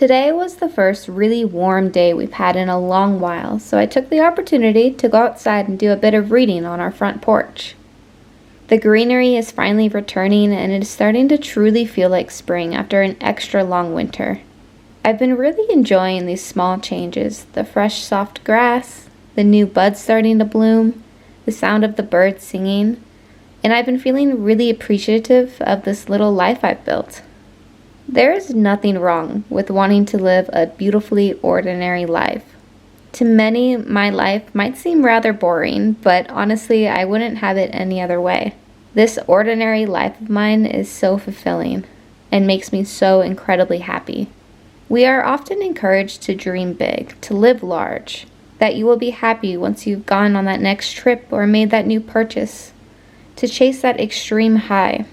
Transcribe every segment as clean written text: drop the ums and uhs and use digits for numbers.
Today was the first really warm day we've had in a long while, so I took the opportunity to go outside and do a bit of reading on our front porch. The greenery is finally returning and it is starting to truly feel like spring after an extra long winter. I've been really enjoying these small changes, the fresh soft grass, the new buds starting to bloom, the sound of the birds singing, and I've been feeling really appreciative of this little life I've built. There is nothing wrong with wanting to live a beautifully ordinary life. To many, my life might seem rather boring, but honestly, I wouldn't have it any other way. This ordinary life of mine is so fulfilling and makes me so incredibly happy. We are often encouraged to dream big, to live large, that you will be happy once you've gone on that next trip or made that new purchase, to chase that extreme high.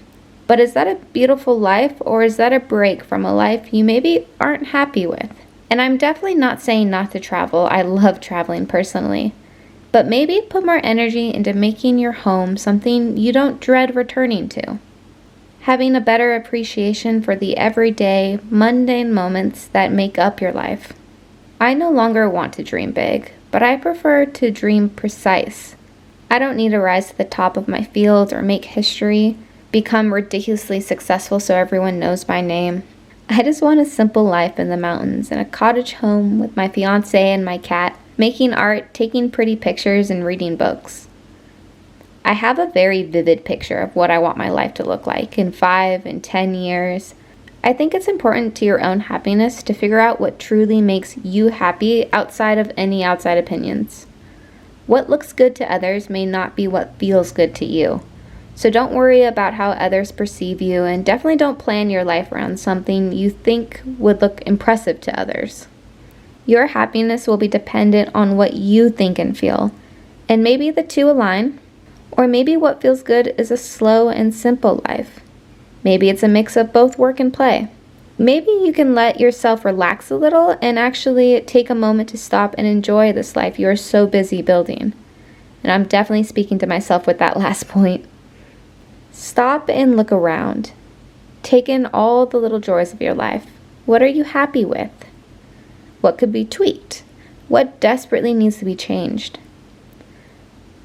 But is that a beautiful life, or is that a break from a life you maybe aren't happy with? And I'm definitely not saying not to travel. I love traveling personally. But maybe put more energy into making your home something you don't dread returning to. Having a better appreciation for the everyday, mundane moments that make up your life. I no longer want to dream big, but I prefer to dream precise. I don't need to rise to the top of my field or make history, become ridiculously successful so everyone knows my name. I just want a simple life in the mountains in a cottage home with my fiance and my cat, making art, taking pretty pictures, and reading books. I have a very vivid picture of what I want my life to look like in 5 and 10 years. I think it's important to your own happiness to figure out what truly makes you happy outside of any outside opinions. What looks good to others may not be what feels good to you. So don't worry about how others perceive you, and definitely don't plan your life around something you think would look impressive to others. Your happiness will be dependent on what you think and feel, and maybe the two align, or maybe what feels good is a slow and simple life. Maybe it's a mix of both work and play. Maybe you can let yourself relax a little and actually take a moment to stop and enjoy this life you are so busy building. And I'm definitely speaking to myself with that last point. Stop and look around. Take in all the little joys of your life. What are you happy with? What could be tweaked? What desperately needs to be changed?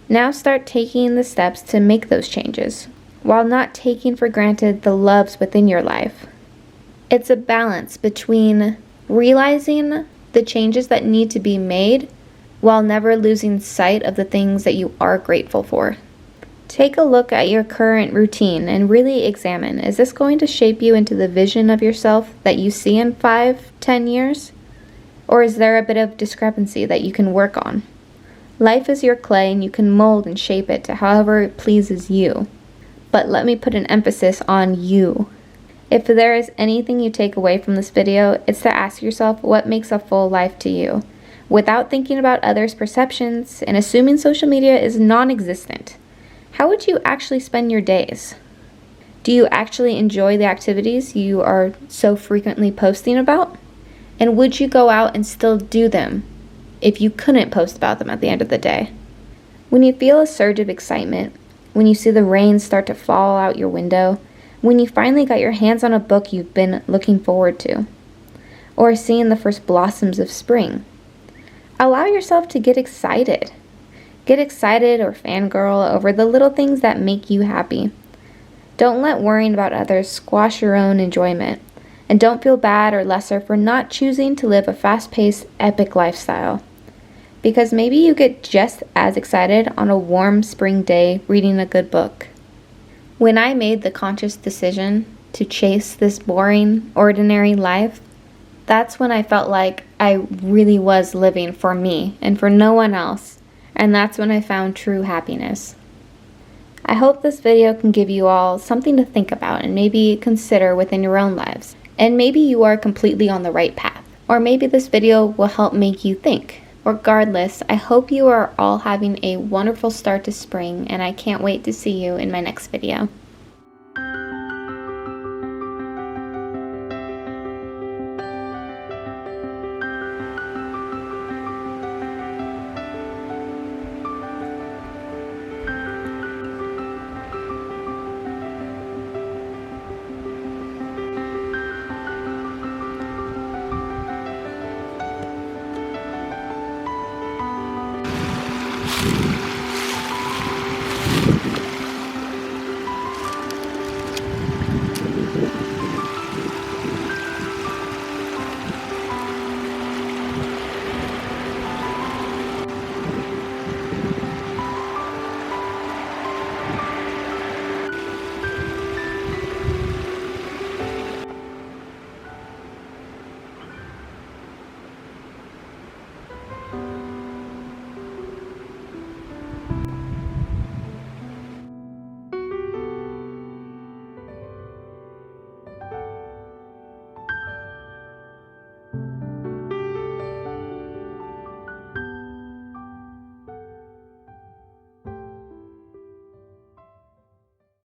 Now start taking the steps to make those changes, while not taking for granted the loves within your life. It's a balance between realizing the changes that need to be made, while never losing sight of the things that you are grateful for. Take a look at your current routine and really examine, is this going to shape you into the vision of yourself that you see in 5, 10 years? Or is there a bit of discrepancy that you can work on? Life is your clay and you can mold and shape it to however it pleases you. But let me put an emphasis on you. If there is anything you take away from this video, it's to ask yourself what makes a full life to you, without thinking about others' perceptions and assuming social media is non-existent. How would you actually spend your days? Do you actually enjoy the activities you are so frequently posting about? And would you go out and still do them if you couldn't post about them at the end of the day? When you feel a surge of excitement, when you see the rain start to fall out your window, when you finally got your hands on a book you've been looking forward to, or seeing the first blossoms of spring, allow yourself to get excited. Get excited or fangirl over the little things that make you happy. Don't let worrying about others squash your own enjoyment. And don't feel bad or lesser for not choosing to live a fast-paced, epic lifestyle. Because maybe you get just as excited on a warm spring day reading a good book. When I made the conscious decision to chase this boring, ordinary life, that's when I felt like I really was living for me and for no one else. And that's when I found true happiness. I hope this video can give you all something to think about and maybe consider within your own lives. And maybe you are completely on the right path. Or maybe this video will help make you think. Regardless, I hope you are all having a wonderful start to spring, and I can't wait to see you in my next video.